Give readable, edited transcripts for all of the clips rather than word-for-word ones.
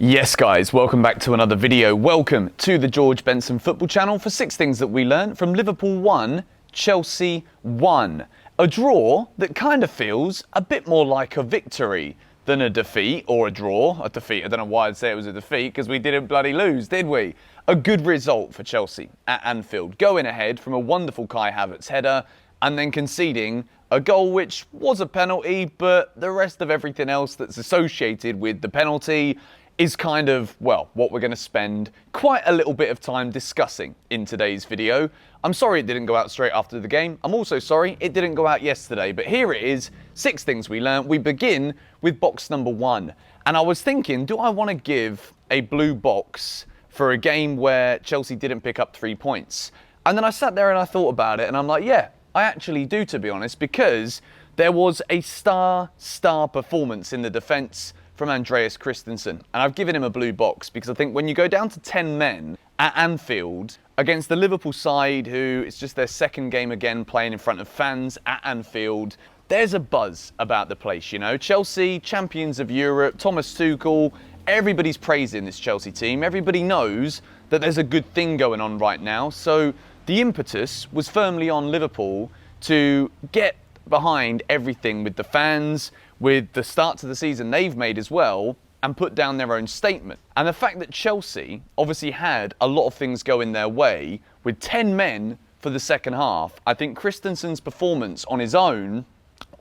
Yes guys, welcome back to another video. Welcome to the George Benson Football Channel for 6 things that we learned from Liverpool 1, Chelsea 1. A draw that kind of feels a bit more like a victory than a defeat, or a draw. A defeat, I don't know why I'd say it was a defeat, because we didn't bloody lose, did we? A good result for Chelsea at Anfield, going ahead from a wonderful Kai Havertz header and then conceding a goal which was a penalty, but the rest of everything else that's associated with the penalty is kind of, well, what we're going to spend quite a little bit of time discussing in today's video. I'm sorry it didn't go out straight after the game. I'm also sorry it didn't go out yesterday, but here it is, 6 things we learned. We begin with box number 1. And I was thinking, do I want to give a blue box for a game where Chelsea didn't pick up 3 points? And then I sat there and I thought about it and I'm like, yeah, I actually do, to be honest, because there was a star performance in the defence from Andreas Christensen. And I've given him a blue box because I think when you go down to 10 men at Anfield against the Liverpool side, who it's just their second game again playing in front of fans at Anfield, there's a buzz about the place, you know. Chelsea, champions of Europe, Thomas Tuchel, everybody's praising this Chelsea team. Everybody knows that there's a good thing going on right now. So the impetus was firmly on Liverpool to get behind everything with the fans, with the start to the season they've made as well, and put down their own statement. And the fact that Chelsea obviously had a lot of things going their way with 10 men for the second half, I think Christensen's performance on his own,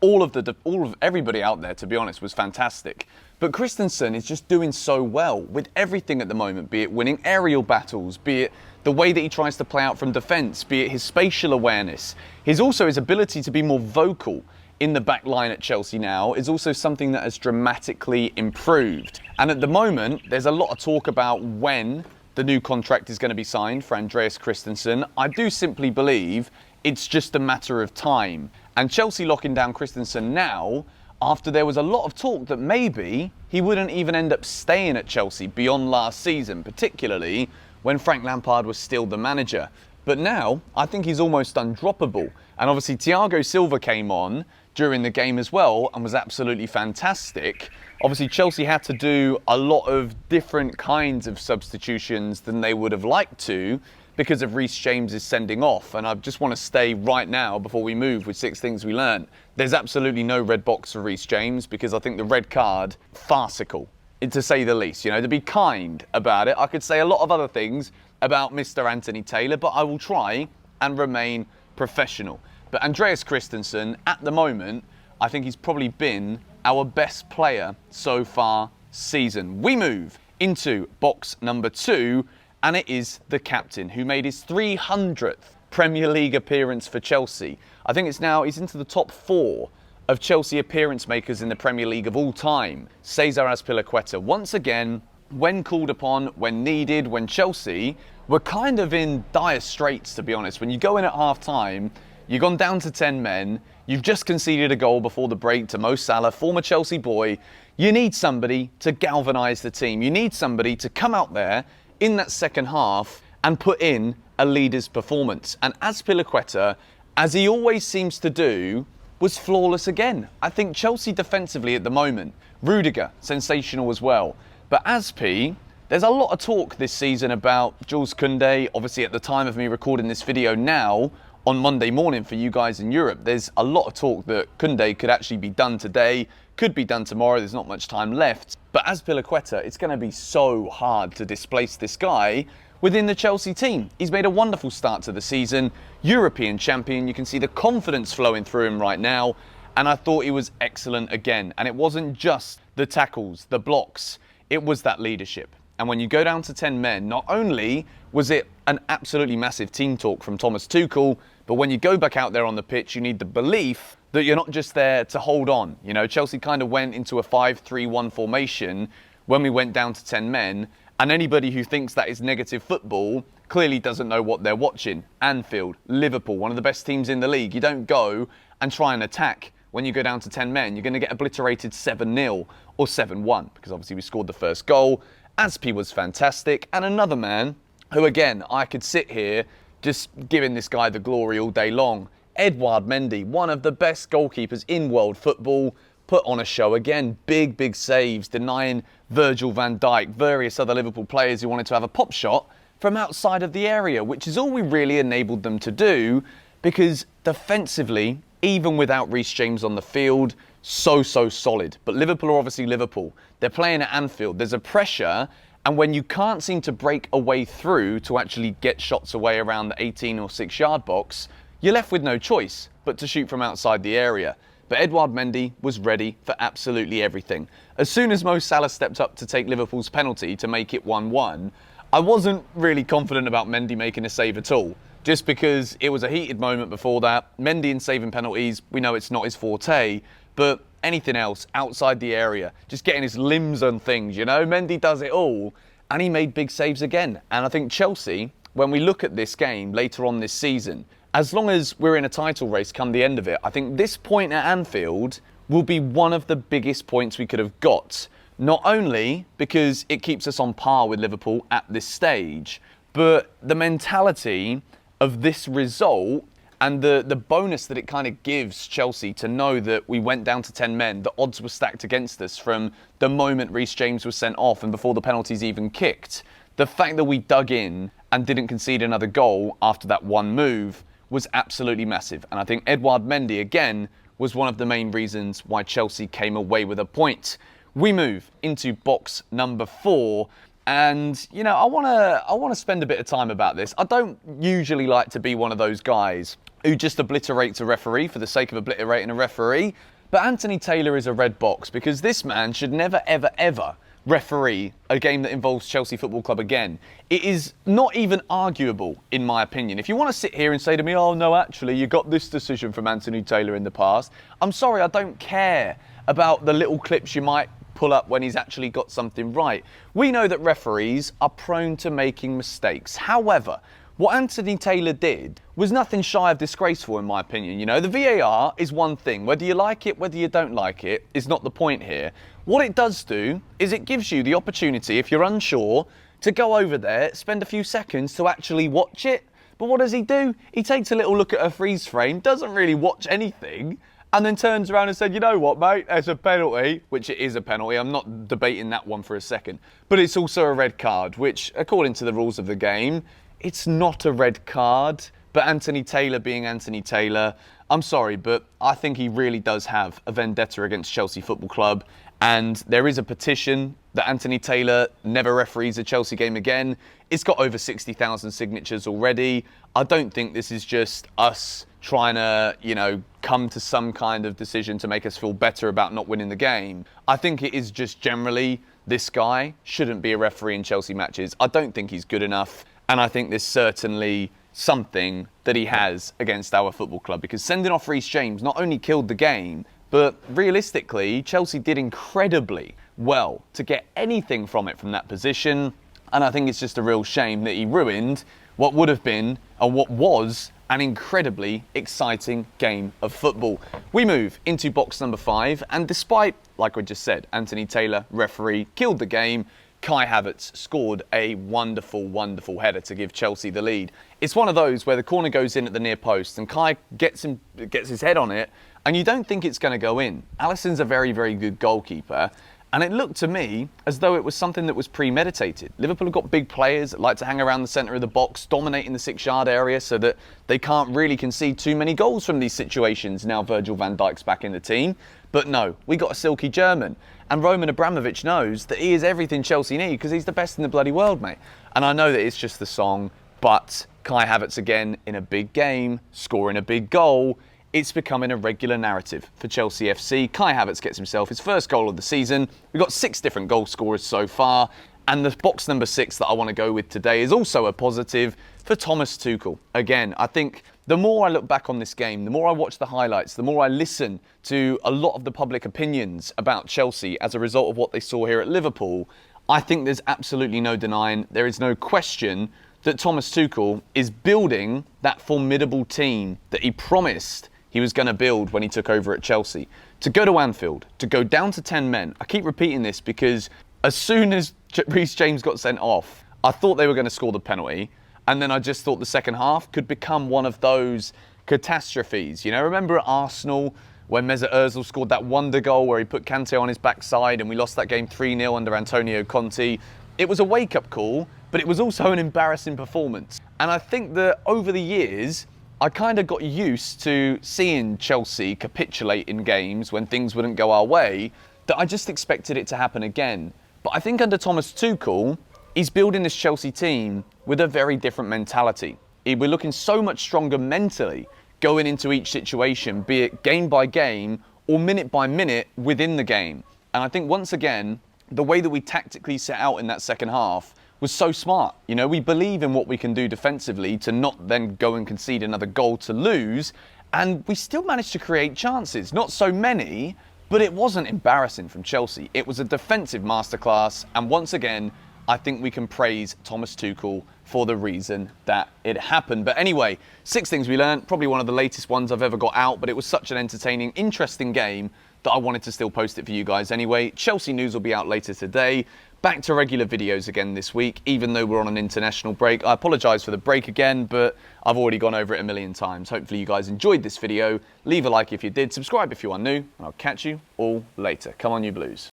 all of everybody out there, to be honest, was fantastic. But Christensen is just doing so well with everything at the moment, be it winning aerial battles, be it the way that he tries to play out from defence, be it his spatial awareness. His ability to be more vocal in the back line at Chelsea now is also something that has dramatically improved. And at the moment, there's a lot of talk about when the new contract is going to be signed for Andreas Christensen. I do simply believe it's just a matter of time. And Chelsea locking down Christensen now, after there was a lot of talk that maybe he wouldn't even end up staying at Chelsea beyond last season, particularly when Frank Lampard was still the manager. But now, I think he's almost undroppable. And obviously, Thiago Silva came on during the game as well and was absolutely fantastic. Obviously, Chelsea had to do a lot of different kinds of substitutions than they would have liked to because of Reece James' sending off. And I just want to stay right now, before we move with 6 things we learned, there's absolutely no red box for Reece James because I think the red card, farcical, to say the least. You know, to be kind about it, I could say a lot of other things about Mr. Anthony Taylor, but I will try and remain professional. But Andreas Christensen, at the moment, I think he's probably been our best player so far season. We move into box number 2, and it is the captain, who made his 300th Premier League appearance for Chelsea. I think he's into the top 4 of Chelsea appearance makers in the Premier League of all time. Cesar Azpilicueta, once again, when called upon, when needed, when Chelsea were kind of in dire straits, to be honest. When you go in at half-time, you've gone down to 10 men, you've just conceded a goal before the break to Mo Salah, former Chelsea boy. You need somebody to galvanise the team. You need somebody to come out there in that second half and put in a leader's performance. And Azpilicueta, as he always seems to do, was flawless again. I think Chelsea defensively at the moment, Rudiger, sensational as well. But Azpi, there's a lot of talk this season about Jules Koundé. Obviously, at the time of me recording this video now, on Monday morning for you guys in Europe, there's a lot of talk that Koundé could actually be done today, could be done tomorrow. There's not much time left. But Azpilicueta, it's going to be so hard to displace this guy within the Chelsea team. He's made a wonderful start to the season, European champion. You can see the confidence flowing through him right now. And I thought he was excellent again. And it wasn't just the tackles, the blocks, it was that leadership. And when you go down to 10 men, not only was it an absolutely massive team talk from Thomas Tuchel, but when you go back out there on the pitch, you need the belief that you're not just there to hold on. You know, Chelsea kind of went into a 5-3-1 formation when we went down to 10 men, and anybody who thinks that is negative football clearly doesn't know what they're watching. Anfield, Liverpool, one of the best teams in the league. You don't go and try and attack when you go down to 10 men. You're going to get obliterated 7-0 or 7-1, because obviously we scored the first goal. Azpi was fantastic, and another man who, again, I could sit here just giving this guy the glory all day long. Edouard Mendy, one of the best goalkeepers in world football, put on a show again. Big saves, denying Virgil van Dijk, various other Liverpool players who wanted to have a pop shot from outside of the area, which is all we really enabled them to do, because defensively, even without Reece James on the field, so solid. But Liverpool are obviously Liverpool. They're playing at Anfield. There's a pressure, and when you can't seem to break a way through to actually get shots away around the 18 or 6 yard box, you're left with no choice but to shoot from outside the area. But Edouard Mendy was ready for absolutely everything. As soon as Mo Salah stepped up to take Liverpool's penalty to make it 1-1, I wasn't really confident about Mendy making a save at all, just because it was a heated moment before that. Mendy in saving penalties, we know it's not his forte, but anything else outside the area, just getting his limbs on things, you know, Mendy does it all, and he made big saves again. And I think Chelsea, when we look at this game later on this season, as long as we're in a title race come the end of it, I think this point at Anfield will be one of the biggest points we could have got. Not only because it keeps us on par with Liverpool at this stage, but the mentality of this result and the bonus that it kind of gives Chelsea to know that we went down to 10 men, the odds were stacked against us from the moment Reece James was sent off and before the penalties even kicked. The fact that we dug in and didn't concede another goal after that one move was absolutely massive. And I think Edouard Mendy, again, was one of the main reasons why Chelsea came away with a point. We move into box number 4. And, you know, I want to spend a bit of time about this. I don't usually like to be one of those guys who just obliterates a referee for the sake of obliterating a referee. But Anthony Taylor is a red box, because this man should never, ever referee a game that involves Chelsea Football Club again. It is not even arguable, in my opinion. If you want to sit here and say to me, oh, no, actually, you got this decision from Anthony Taylor in the past, I'm sorry, I don't care about the little clips you might pull up when he's actually got something right. We know that referees are prone to making mistakes. However, what Anthony Taylor did was nothing shy of disgraceful, in my opinion. You know, the VAR is one thing. Whether you like it, whether you don't like it, is not the point here. What it does do is it gives you the opportunity, if you're unsure, to go over there, spend a few seconds to actually watch it. But what does he do? He takes a little look at a freeze frame, doesn't really watch anything, and then turns around and said, you know what, mate, there's a penalty, which it is a penalty. I'm not debating that one for a second. But it's also a red card, which, according to the rules of the game, it's not a red card. But Anthony Taylor being Anthony Taylor, I'm sorry, but I think he really does have a vendetta against Chelsea Football Club. And there is a petition that Anthony Taylor never referees a Chelsea game again. It's got over 60,000 signatures already. I don't think this is just us trying to, you know, come to some kind of decision to make us feel better about not winning the game. I think it is just generally, this guy shouldn't be a referee in Chelsea matches. I don't think he's good enough. And I think there's certainly something that he has against our football club, because sending off Reece James not only killed the game, but realistically, Chelsea did incredibly well to get anything from it from that position. And I think it's just a real shame that he ruined what would have been, and what was, an incredibly exciting game of football. We move into box number 5, and despite, like I just said, Anthony Taylor, referee, killed the game, Kai Havertz scored a wonderful header to give Chelsea the lead. It's one of those where the corner goes in at the near post and Kai gets his head on it, and you don't think it's going to go in. Alisson's a very good goalkeeper, and it looked to me as though it was something that was premeditated. Liverpool have got big players that like to hang around the centre of the box, dominating the 6-yard area so that they can't really concede too many goals from these situations now Virgil van Dijk's back in the team. But no, we got a silky German. And Roman Abramovich knows that he is everything Chelsea need, because he's the best in the bloody world, mate. And I know that it's just the song, but Kai Havertz again in a big game, scoring a big goal. It's becoming a regular narrative for Chelsea FC. Kai Havertz gets himself his first goal of the season. We've got 6 different goal scorers so far. And the box number 6 that I want to go with today is also a positive for Thomas Tuchel. Again, I think the more I look back on this game, the more I watch the highlights, the more I listen to a lot of the public opinions about Chelsea as a result of what they saw here at Liverpool, I think there's absolutely no denying, there is no question that Thomas Tuchel is building that formidable team that he promised he was going to build when he took over at Chelsea. To go to Anfield, to go down to 10 men. I keep repeating this because as soon as Reece James got sent off, I thought they were going to score the penalty. And then I just thought the second half could become one of those catastrophes. You know, remember at Arsenal when Mesut Ozil scored that wonder goal where he put Kante on his backside and we lost that game 3-0 under Antonio Conte. It was a wake-up call, but it was also an embarrassing performance. And I think that over the years, I kind of got used to seeing Chelsea capitulate in games when things wouldn't go our way, that I just expected it to happen again. But I think under Thomas Tuchel, he's building this Chelsea team with a very different mentality. We're looking so much stronger mentally going into each situation, be it game by game or minute by minute within the game. And I think once again, the way that we tactically set out in that second half was so smart. You know, we believe in what we can do defensively to not then go and concede another goal to lose. And we still managed to create chances. Not so many, but it wasn't embarrassing from Chelsea. It was a defensive masterclass. And once again, I think we can praise Thomas Tuchel for the reason that it happened. But anyway, 6 things we learned, probably one of the latest ones I've ever got out, but it was such an entertaining, interesting game that I wanted to still post it for you guys anyway. Chelsea news will be out later today. Back to regular videos again this week, even though we're on an international break. I apologise for the break again, but I've already gone over it a million times. Hopefully you guys enjoyed this video. Leave a like if you did, subscribe if you are new, and I'll catch you all later. Come on, you Blues.